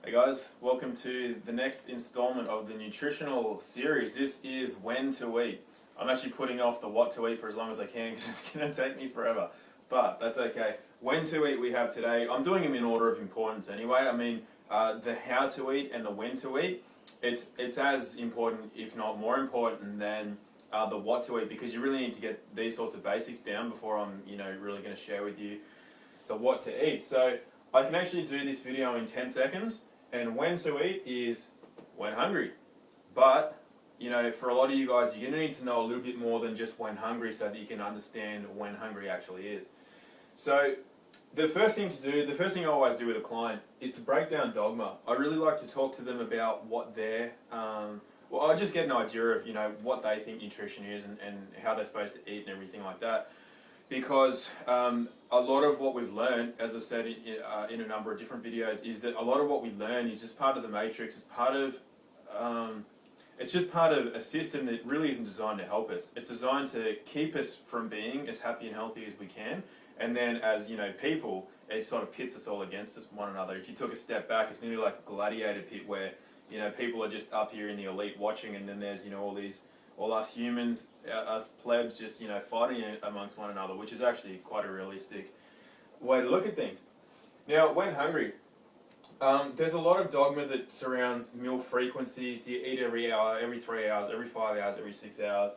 Hey guys, welcome to the next installment of the nutritional series. This is when to eat. I'm actually putting off the what to eat for as long as I can because it's going to take me forever, but that's okay. When to eat we have today. I'm doing them in order of importance anyway. I mean, the how to eat and the when to eat, it's as important, if not more important than the what to eat, because you really need to get these sorts of basics down before I'm really going to share with you the what to eat. So I can actually do this video in 10 seconds. And when to eat is when hungry. But, for a lot of you guys, you're going to need to know a little bit more than just when hungry so that you can understand when hungry actually is. So, the first thing I always do with a client is to break down dogma. I really like to talk to them about what they're, I just get an idea of, what they think nutrition is and how they're supposed to eat and everything like that. Because a lot of what we've learned, as I've said in a number of different videos, is that a lot of what we learn is just part of the matrix. It's just part of a system that really isn't designed to help us. It's designed to keep us from being as happy and healthy as we can. And then as people, it sort of pits us all against one another. If you took a step back, it's nearly like a gladiator pit where people are just up here in the elite watching, and then there's all us humans, us plebs, just fighting amongst one another, which is actually quite a realistic way to look at things. Now, when hungry, there's a lot of dogma that surrounds meal frequencies. Do you eat every hour, every 3 hours, every 5 hours, every 6 hours?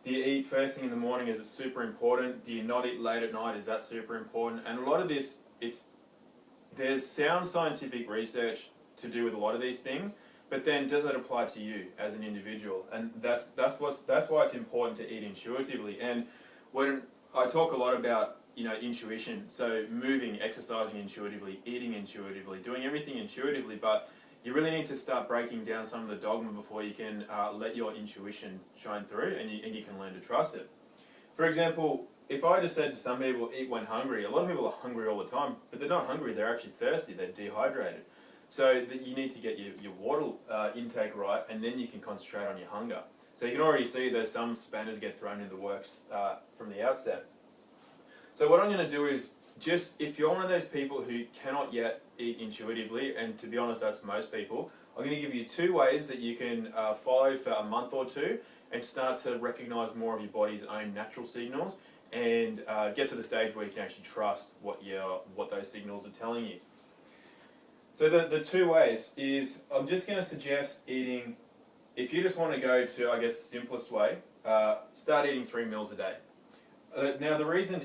Do you eat first thing in the morning? Is it super important? Do you not eat late at night? Is that super important? And a lot of this, there's sound scientific research to do with a lot of these things. But then, does it apply to you as an individual? And that's why it's important to eat intuitively. And when I talk a lot about intuition, so moving, exercising intuitively, eating intuitively, doing everything intuitively, but you really need to start breaking down some of the dogma before you can let your intuition shine through, and you can learn to trust it. For example, if I just said to some people, eat when hungry, a lot of people are hungry all the time, but they're not hungry, they're actually thirsty, they're dehydrated. So that you need to get your water intake right, and then you can concentrate on your hunger. So you can already see there's some spanners get thrown in the works from the outset. So what I'm going to do is, just if you're one of those people who cannot yet eat intuitively, and to be honest that's most people, I'm going to give you 2 ways that you can follow for a month or 2 and start to recognize more of your body's own natural signals, and get to the stage where you can actually trust what those signals are telling you. So the 2 ways is, I'm just going to suggest eating, if you just want to go to, I guess, the simplest way, start eating 3 meals a day. Now the reason,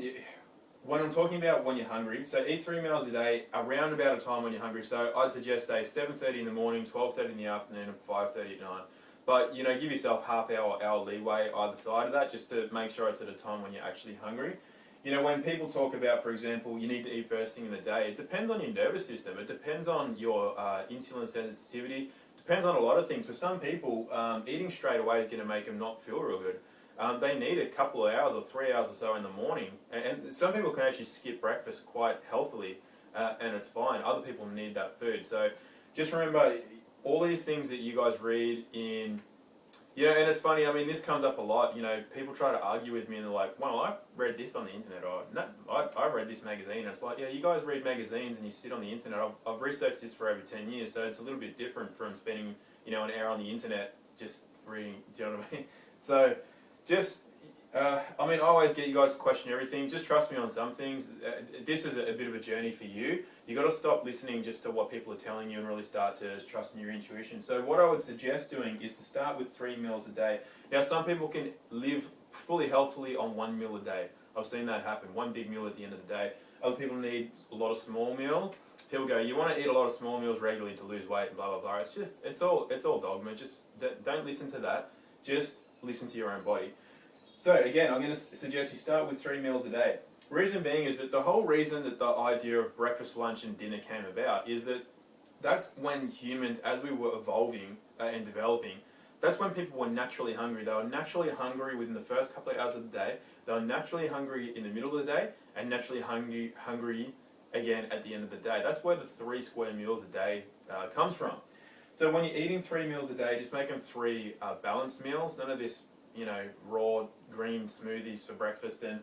when I'm talking about when you're hungry, so eat 3 meals a day around about a time when you're hungry. So I'd suggest, say, 7:30 in the morning, 12:30 in the afternoon, and 5:30 at night. But, give yourself half hour leeway either side of that, just to make sure it's at a time when you're actually hungry. When people talk about, for example, you need to eat first thing in the day, it depends on your nervous system. It depends on your insulin sensitivity. It depends on a lot of things. For some people, eating straight away is going to make them not feel real good. They need a couple of hours or 3 hours or so in the morning. And some people can actually skip breakfast quite healthily, and it's fine. Other people need that food. So just remember, all these things that you guys read in... and it's funny, I mean, this comes up a lot. People try to argue with me and they're like, well, I read this on the internet, or no, I read this magazine. And it's like, yeah, you guys read magazines and you sit on the internet. I've researched this for over 10 years, so it's a little bit different from spending, an hour on the internet just reading, do you know what I mean? So, just, I always get you guys to question everything. Just trust me on some things. This is a bit of a journey for you. You've got to stop listening just to what people are telling you and really start to trust in your intuition. So what I would suggest doing is to start with 3 meals a day. Now, some people can live fully healthily on 1 meal a day. I've seen that happen, 1 big meal at the end of the day. Other people need a lot of small meals. People go, you want to eat a lot of small meals regularly to lose weight, blah, blah, blah. It's all dogma. Just don't listen to that. Just listen to your own body. So again, I'm going to suggest you start with 3 meals a day. Reason being is that the whole reason that the idea of breakfast, lunch and dinner came about is that that's when humans, as we were evolving and developing, that's when people were naturally hungry. They were naturally hungry within the first couple of hours of the day. They were naturally hungry in the middle of the day, and naturally hungry again at the end of the day. That's where the 3 square meals a day comes from. So when you're eating 3 meals a day, just make them 3 balanced meals. None of this, raw green smoothies for breakfast. And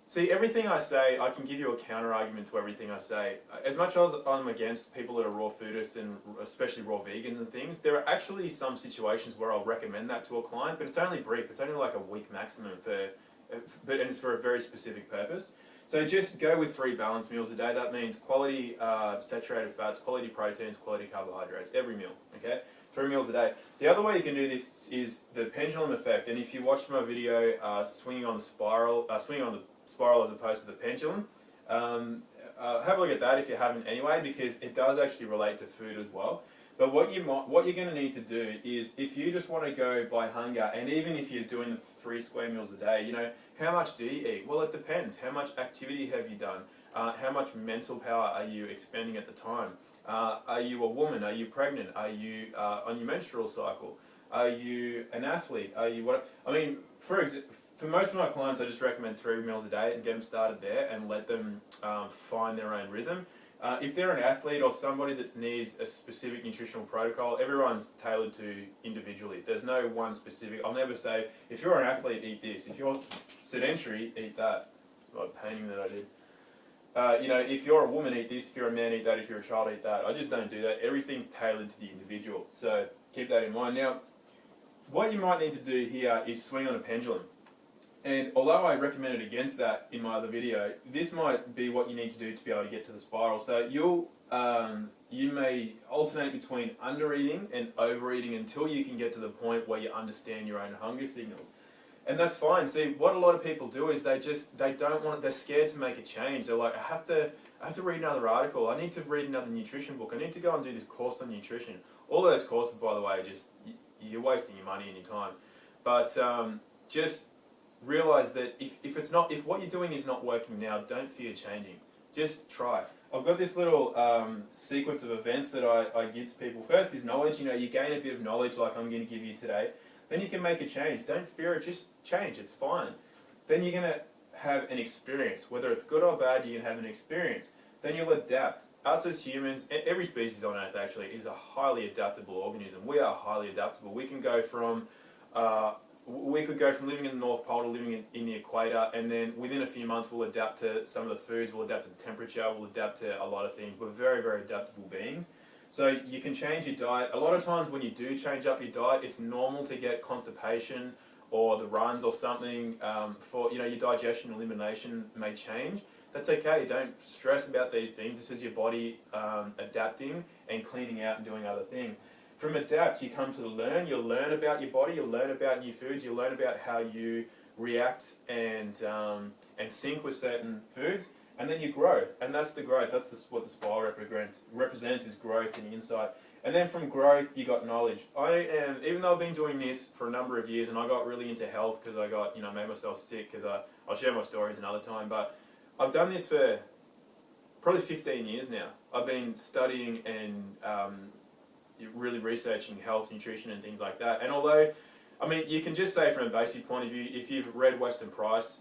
See, everything I say, I can give you a counter argument to everything I say. As much as I'm against people that are raw foodists and especially raw vegans and things, there are actually some situations where I'll recommend that to a client, but it's only brief. It's only like a week maximum and it's for a very specific purpose. So just go with 3 balanced meals a day. That means quality saturated fats, quality proteins, quality carbohydrates every meal. Okay, 3 meals a day. The other way you can do this is the pendulum effect. And if you watched my video, swinging on the spiral as opposed to the pendulum, have a look at that if you haven't anyway, because it does actually relate to food as well. But what you're going to need to do is, if you just want to go by hunger, and even if you're doing the 3 square meals a day, you know, how much do you eat? Well, it depends. How much activity have you done? How much mental power are you expending at the time? Are you a woman? Are you pregnant? Are you on your menstrual cycle? Are you an athlete? Are you what? I mean, for most of my clients, I just recommend 3 meals a day and get them started there and let them find their own rhythm. If they're an athlete or somebody that needs a specific nutritional protocol, everyone's tailored to individually. There's no one specific. I'll never say, if you're an athlete, eat this. If you're sedentary, eat that. It's my painting that I did. You know, if you're a woman, eat this. If you're a man, eat that. If you're a child, eat that. I just don't do that. Everything's tailored to the individual. So keep that in mind. Now, what you might need to do here is swing on a pendulum. And although I recommended against that in my other video, this might be what you need to do to be able to get to the spiral. So you may alternate between undereating and overeating until you can get to the point where you understand your own hunger signals. And that's fine. See, what a lot of people do is they don't want it, they're scared to make a change. They're like, I have to read another article, I need to read another nutrition book, I need to go and do this course on nutrition. All of those courses, by the way, you're wasting your money and your time. But just realize that if what you're doing is not working now, don't fear changing. Just try. I've got this little sequence of events that I give to people. First is knowledge. You know, you gain a bit of knowledge like I'm going to give you today. Then you can make a change. Don't fear it, just change. It's fine. Then you're going to have an experience. Whether it's good or bad, you can have an experience. Then you'll adapt. Us as humans, every species on Earth actually is a highly adaptable organism. We are highly adaptable. We can go from living in the North Pole to living in the equator, and then within a few months we'll adapt to some of the foods, we'll adapt to the temperature, we'll adapt to a lot of things. We're very, very adaptable beings. So you can change your diet. A lot of times when you do change up your diet, it's normal to get constipation or the runs or something. Your digestion elimination may change. That's okay. Don't stress about these things. This is your body adapting and cleaning out and doing other things. From adapt, you come to learn. You'll learn about your body. You'll learn about new foods. You'll learn about how you react and sync with certain foods, and then you grow. And that's the growth. What the spiral represents is growth and insight. And then from growth, you got knowledge. Even though I've been doing this for a number of years, and I got really into health because I got made myself sick. Because I'll share my stories another time. But I've done this for probably 15 years now. I've been studying and really researching health, nutrition and things like that. And although, I mean, you can just say from a basic point of view, if you've read Weston Price,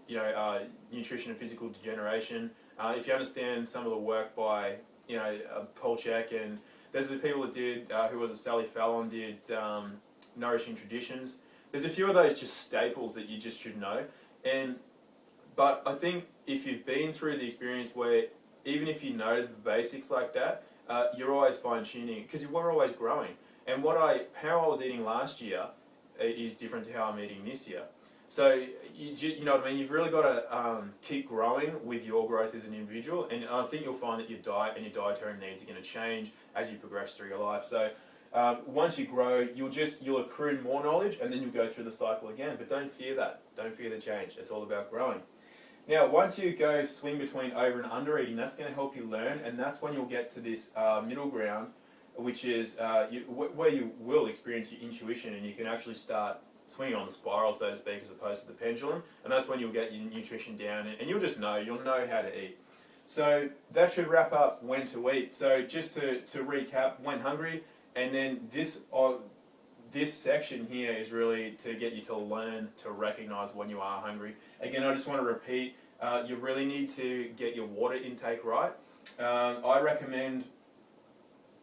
Nutrition and Physical Degeneration, if you understand some of the work by, Paul Chek, and there's the people that did, who was it, Sally Fallon did Nourishing Traditions. There's a few of those just staples that you just should know. But I think if you've been through the experience where, even if you know the basics like that, you're always fine-tuning, because we're always growing. And how I was eating last year is different to how I'm eating this year. So, you know what I mean? You've really got to keep growing with your growth as an individual, and I think you'll find that your diet and your dietary needs are going to change as you progress through your life. So, once you grow, you'll accrue more knowledge, and then you'll go through the cycle again. But don't fear that. Don't fear the change. It's all about growing. Now, once you go swing between over and under eating, that's going to help you learn, and that's when you'll get to this middle ground, which is where you will experience your intuition, and you can actually start swinging on the spiral, so to speak, as opposed to the pendulum, and that's when you'll get your nutrition down, and you'll know how to eat. So that should wrap up when to eat. So just to recap, when hungry, and then this section here is really to get you to learn to recognize when you are hungry. Again, I just want to repeat, you really need to get your water intake right. I recommend,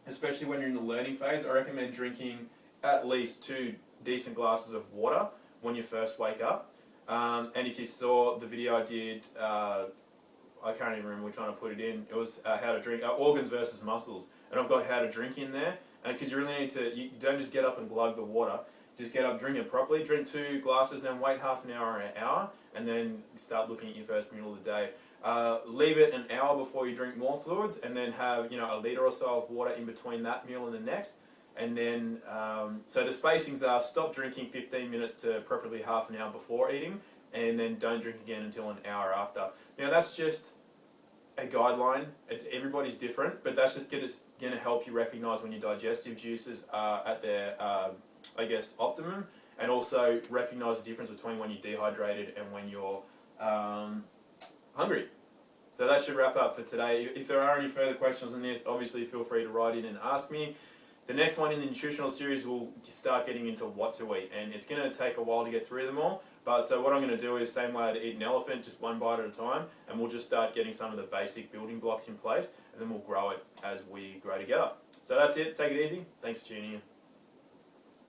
especially when you're in the learning phase, I recommend drinking at least 2 decent glasses of water when you first wake up. And if you saw the video I did, I can't even remember which one I put it in. It was how to drink, organs versus muscles. And I've got how to drink in there. Because you really need to, you don't just get up and glug the water. Just get up, drink it properly. Drink 2 glasses, then wait half an hour or an hour, and then start looking at your first meal of the day. Leave it an hour before you drink more fluids, and then have a litre or so of water in between that meal and the next. And then, so the spacings are stop drinking 15 minutes to preferably half an hour before eating, and then don't drink again until an hour after. Now that's just a guideline. Everybody's different, but that's just going to help you recognise when your digestive juices are at their, optimum, and also recognise the difference between when you're dehydrated and when you're hungry. So that should wrap up for today. If there are any further questions on this, obviously feel free to write in and ask me. The next one in the nutritional series will start getting into what to eat, and it's going to take a while to get through them all. But so what I'm going to do is same way to eat an elephant, just one bite at a time, and we'll just start getting some of the basic building blocks in place, and then we'll grow it as we grow together. So that's it. Take it easy. Thanks for tuning in.